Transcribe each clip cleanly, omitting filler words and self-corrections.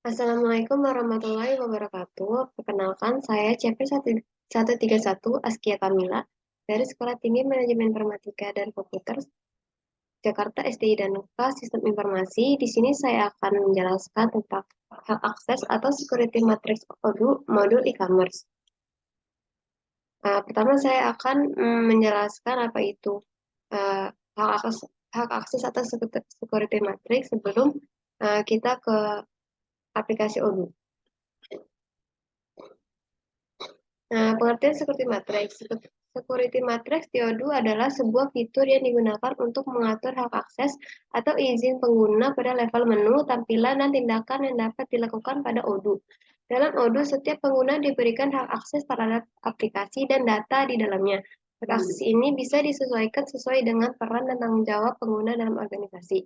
Assalamualaikum warahmatullahi wabarakatuh. Perkenalkan, saya CP131 Askia Kamila dari Sekolah Tinggi Manajemen Informatika dan Komputer Jakarta SDI dan Sistem Informasi. Di sini saya akan menjelaskan tentang hak akses atau security matrix modul e-commerce. Pertama saya akan menjelaskan apa itu uh, hak akses atau security matrix sebelum kita ke aplikasi Odoo. Nah, pengertian security matrix. Security matrix di Odoo adalah sebuah fitur yang digunakan untuk mengatur hak akses atau izin pengguna pada level menu, tampilan, dan tindakan yang dapat dilakukan pada Odoo. Dalam Odoo, setiap pengguna diberikan hak akses terhadap aplikasi dan data di dalamnya. Hak akses ini bisa disesuaikan sesuai dengan peran dan tanggung jawab pengguna dalam organisasi.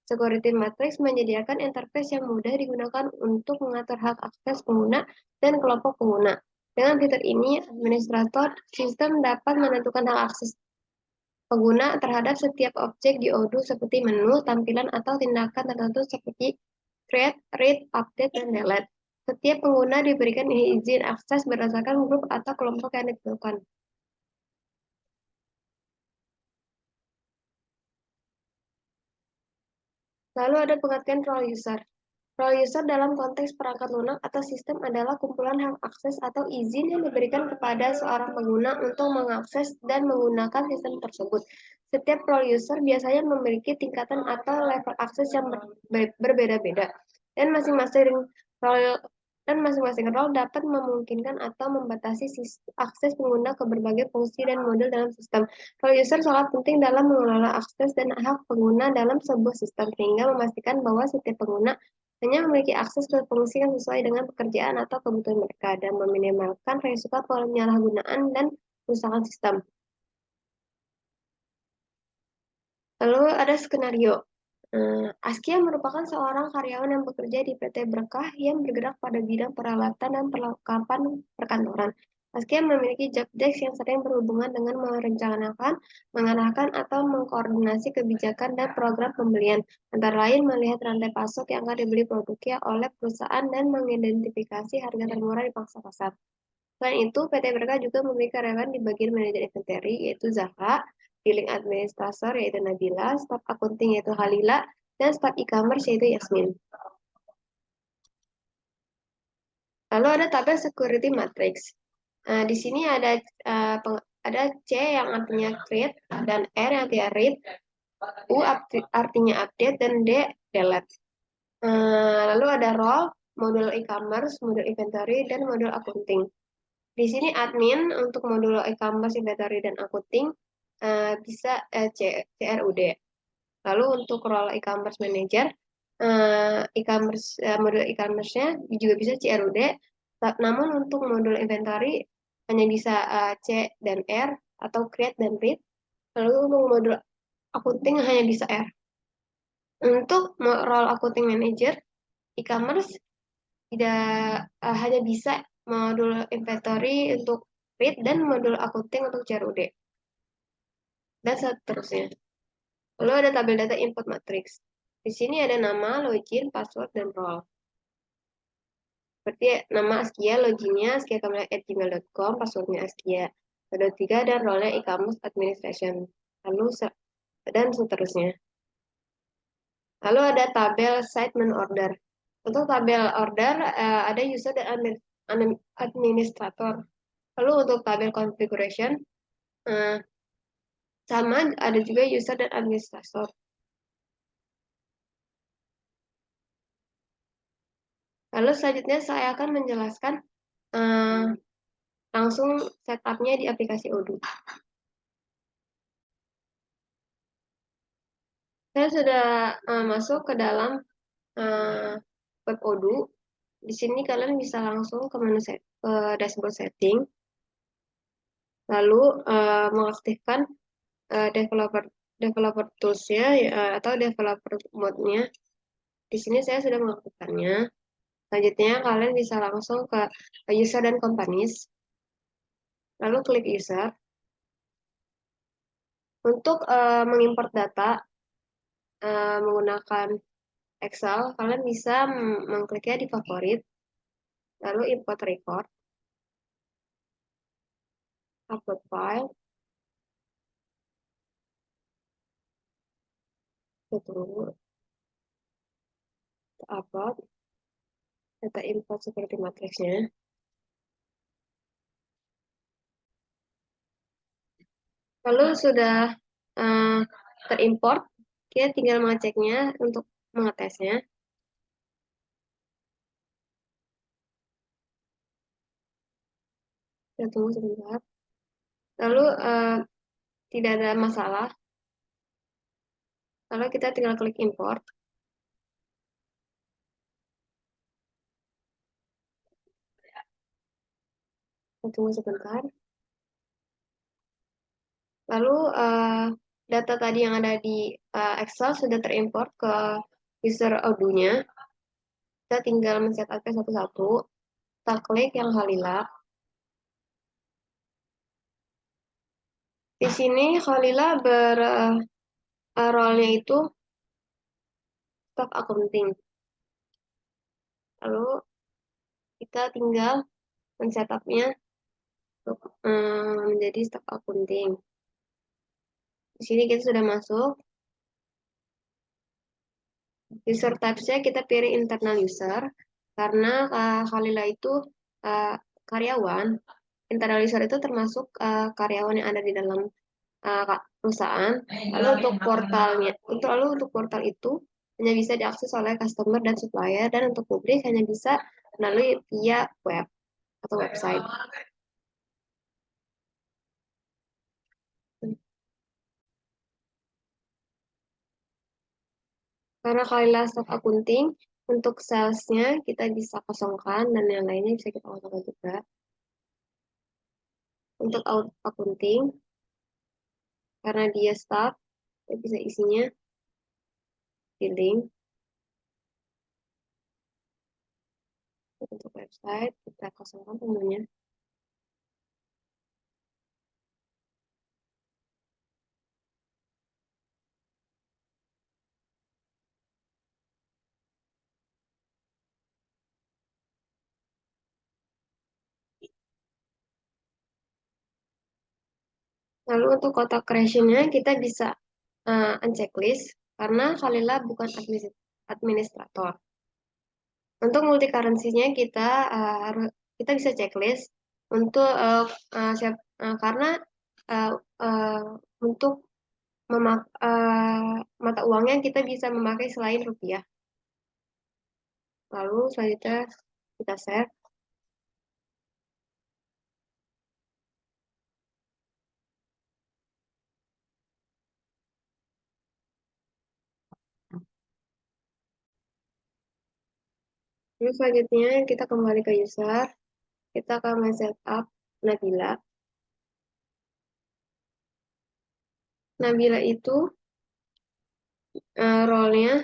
Security Matrix menyediakan interface yang mudah digunakan untuk mengatur hak akses pengguna dan kelompok pengguna. Dengan fitur ini, administrator sistem dapat menentukan hak akses pengguna terhadap setiap objek di Odoo seperti menu, tampilan, atau tindakan tertentu seperti create, read, update, dan delete. Setiap pengguna diberikan izin akses berdasarkan grup atau kelompok yang ditentukan. Lalu ada pengertian role user. Role user dalam konteks perangkat lunak atau sistem adalah kumpulan hak akses atau izin yang diberikan kepada seorang pengguna untuk mengakses dan menggunakan sistem tersebut. Setiap role user biasanya memiliki tingkatan atau level akses yang berbeda-beda, dan role masing-masing role dapat memungkinkan atau membatasi akses pengguna ke berbagai fungsi dan modul dalam sistem. Role user sangat penting dalam mengelola akses dan hak pengguna dalam sebuah sistem, sehingga memastikan bahwa setiap pengguna hanya memiliki akses ke fungsi yang sesuai dengan pekerjaan atau kebutuhan mereka dan meminimalkan risiko penyalahgunaan dan kerusakan sistem. Lalu ada skenario. Askia merupakan seorang karyawan yang bekerja di PT Berkah yang bergerak pada bidang peralatan dan perlengkapan perkantoran. Askia memiliki job desk yang sering berhubungan dengan merencanakan, mengarahkan, atau mengkoordinasi kebijakan dan program pembelian, antara lain melihat rantai pasok yang akan dibeli produknya oleh perusahaan dan mengidentifikasi harga termurah di pangsa pasar. Selain itu, PT Berkah juga memiliki karyawan di bagian manajer inventory, yaitu Zahra, billing administrator, yaitu Nabila, staf akunting, yaitu Halila, dan staf e-commerce, yaitu Yasmin. Lalu ada tabel security matrix. Di sini ada C yang artinya create, dan R yang artinya read, U artinya update, dan D delete. Lalu ada role, modul e-commerce, modul inventory, dan modul akunting. Di sini admin untuk modul e-commerce, inventory, dan akunting bisa CRUD. Lalu untuk role e-commerce manager, modul e-commerce-nya juga bisa CRUD. Namun untuk modul inventory hanya bisa C dan R atau create dan read. Lalu untuk modul akunting hanya bisa R. Untuk role accounting manager e-commerce tidak hanya bisa modul inventory untuk read dan modul accounting untuk CRUD dan seterusnya. Lalu ada tabel data input matrix. Di sini ada nama, login, password, dan role. Seperti nama Askia, loginnya askia@gmail.com, passwordnya Askia. Ada 3 dan role-nya e-commerce administration. Lalu dan seterusnya. Lalu ada tabel site menu order. Untuk tabel order ada user dan administrator. Lalu untuk tabel configuration sama ada juga user dan administrator. Lalu selanjutnya saya akan menjelaskan langsung setupnya di aplikasi Odoo. Saya sudah masuk ke dalam web Odoo. Di sini kalian bisa langsung ke menu ke dashboard setting, lalu mengaktifkan developer tools-nya atau developer mode-nya. Di sini saya sudah mengaktifkannya. Selanjutnya kalian bisa langsung ke user dan companies, lalu klik user. Untuk mengimport data menggunakan Excel, kalian bisa mengkliknya di favorit, lalu import record, upload file, kita tunggu, kita upload, data import seperti matriksnya. Lalu sudah terimport, kita tinggal mengeceknya untuk mengetesnya. Kita tunggu sebentar. Lalu tidak ada masalah. Lalu kita tinggal klik import. Kita tunggu sebentar. Lalu data tadi yang ada di Excel sudah terimport ke user Odoo-nya. Kita tinggal men-setup satu-satu. Kita klik yang Khalila. Di sini Khalila role-nya itu staff accounting. Lalu kita tinggal men-setupnya untuk menjadi staff accounting. Di sini kita sudah masuk. User types-nya kita pilih internal user karena Khalila itu uh, karyawan. Internal user itu termasuk karyawan yang ada di dalam perusahaan. Lalu untuk portal itu hanya bisa diakses oleh customer dan supplier, dan untuk publik hanya bisa melalui via web atau website. Karena Khalila staff accounting, untuk salesnya kita bisa kosongkan dan yang lainnya bisa kita kosongkan juga. Untuk accounting, karena dia staff, kita bisa isinya billing. Untuk website, kita kosongkan tentunya. Lalu untuk kotak creation-nya kita bisa unchecklist karena Khalila bukan administrator. Untuk multi currency-nya kita bisa checklist untuk karena uh, uh, untuk mata uangnya kita bisa memakai selain rupiah. Lalu selanjutnya kita save. Lalu selanjutnya kita kembali ke user. Kita akan men-setup Nabila. Nabila itu role-nya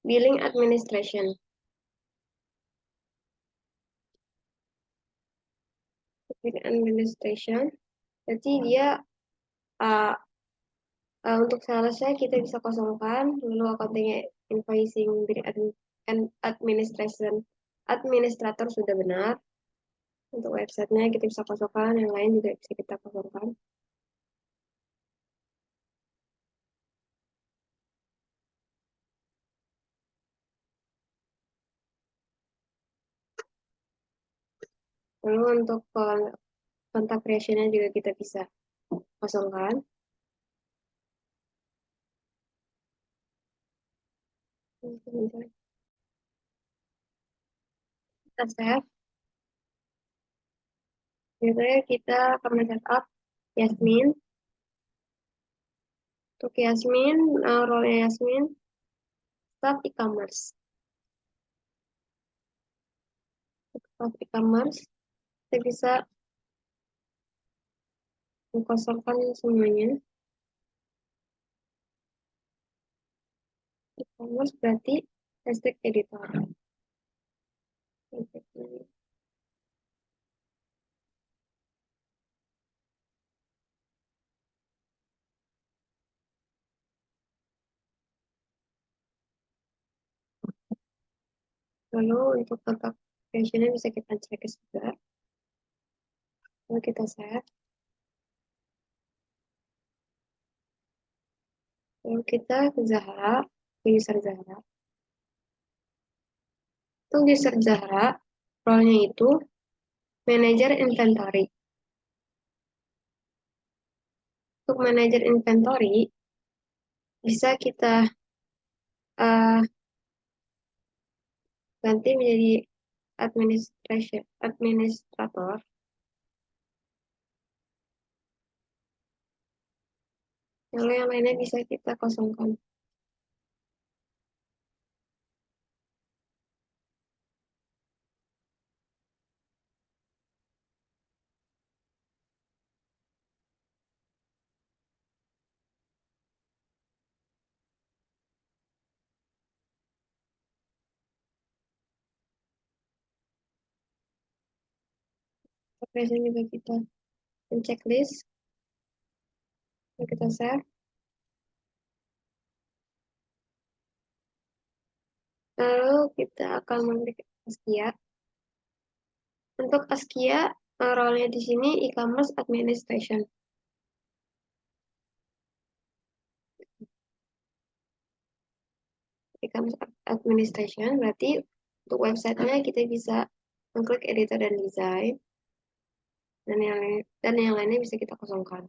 billing administration. Billing administration. Jadi dia uh, untuk salesnya kita bisa kosongkan, lalu accounting invoicing billing administration administrator sudah benar. Untuk websitenya kita bisa kosongkan, yang lain juga bisa kita kosongkan. Lalu untuk kontak creation-nya juga kita bisa kosongkan. Kita save. Biasanya kita akan men-setup Yasmin. Untuk Yasmin, role Yasmin, staff e-commerce. Staff e-commerce, kita bisa mengkosongkan semuanya. E-commerce berarti hashtag editor. Lalu untuk kontak creation-nya bisa kita cek juga. Lalu kita save. Lalu kita ke Zahra, ke user Zahra. Untuk user Zahra, role-nya itu manager inventory. Untuk manager inventory, bisa kita uh, ganti menjadi administrator. Lalu yang lainnya bisa kita kosongkan. Operation juga kita checklist. Lalu kita save. Lalu kita akan mengklik Askia. Untuk Askia, role-nya di sini e-commerce administration. E-commerce administration berarti untuk websitenya kita bisa mengklik editor dan design, dan yang lainnya bisa kita kosongkan.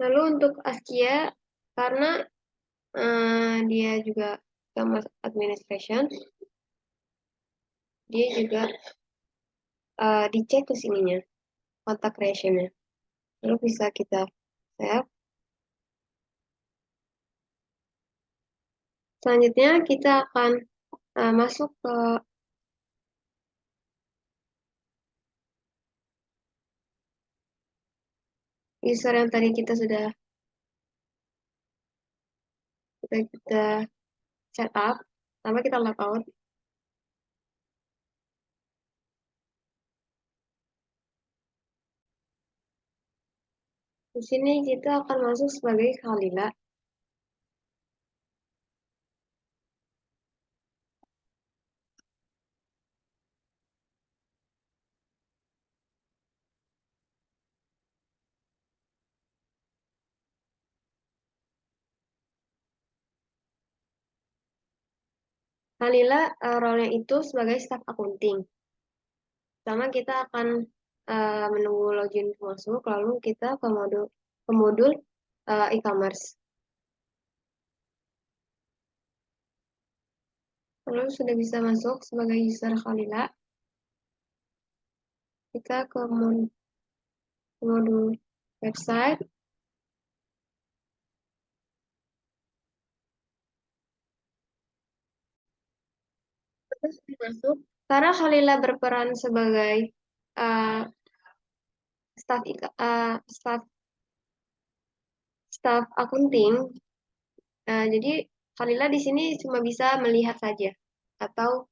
Lalu untuk Askia, karena dia juga e-commerce administration, dia juga dicek ke sininya, kontak creation-nya. Lalu bisa kita save. Selanjutnya kita akan masuk ke user yang tadi kita sudah kita setup. Pertama kita logout. Di sini kita akan masuk sebagai Khalila. Khalila role-nya itu sebagai staff accounting. Pertama kita akan menunggu login masuk, lalu kita ke modul e-commerce. Lalu sudah bisa masuk sebagai user Khalila, kita ke modul website. Terus masuk. Karena Khalila berperan sebagai uh, staff staff staff accounting, jadi Khalila di sini cuma bisa melihat saja atau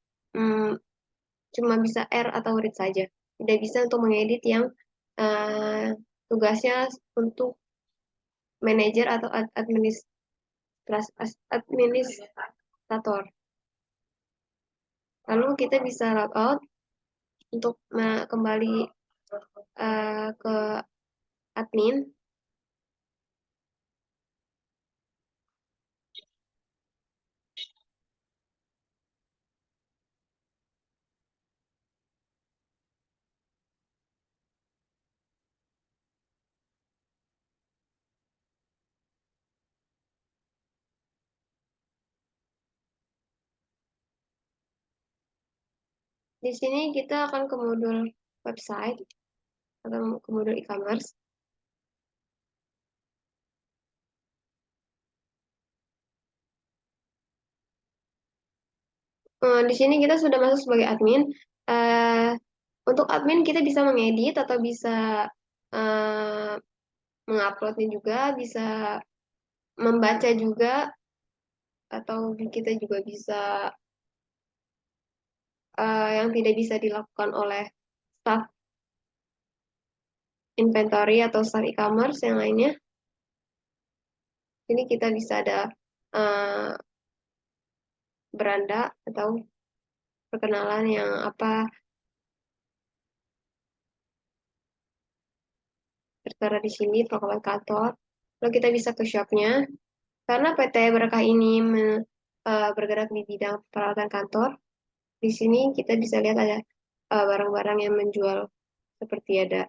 cuma bisa R atau read saja. Tidak bisa untuk mengedit yang tugasnya untuk manajer atau administrator. Lalu kita bisa logout untuk kembali ke admin. Di sini kita akan ke modul website atau ke modul e-commerce. Di sini kita sudah masuk sebagai admin. Untuk admin kita bisa mengedit atau bisa menguploadnya juga, bisa membaca juga, atau kita juga bisa yang tidak bisa dilakukan oleh staff inventory atau staff e-commerce yang lainnya. Ini kita bisa ada uh, beranda atau perkenalan yang apa tertera di sini, pokoknya kantor. Lalu kita bisa ke shopnya. Karena PT Berkah ini bergerak di bidang peralatan kantor, di sini kita bisa lihat ada barang-barang yang menjual seperti ada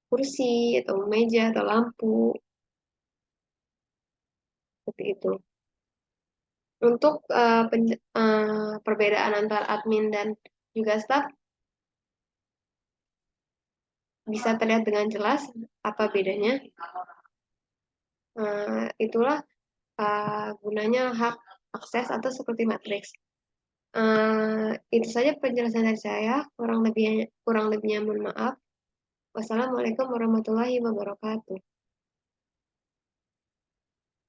kursi atau meja atau lampu seperti itu. Untuk perbedaan antara admin dan juga staff bisa terlihat dengan jelas apa bedanya. Itulah gunanya hak akses atau seperti matriks. Itu saja penjelasan dari saya. Kurang lebihnya mohon maaf. Wassalamualaikum warahmatullahi wabarakatuh.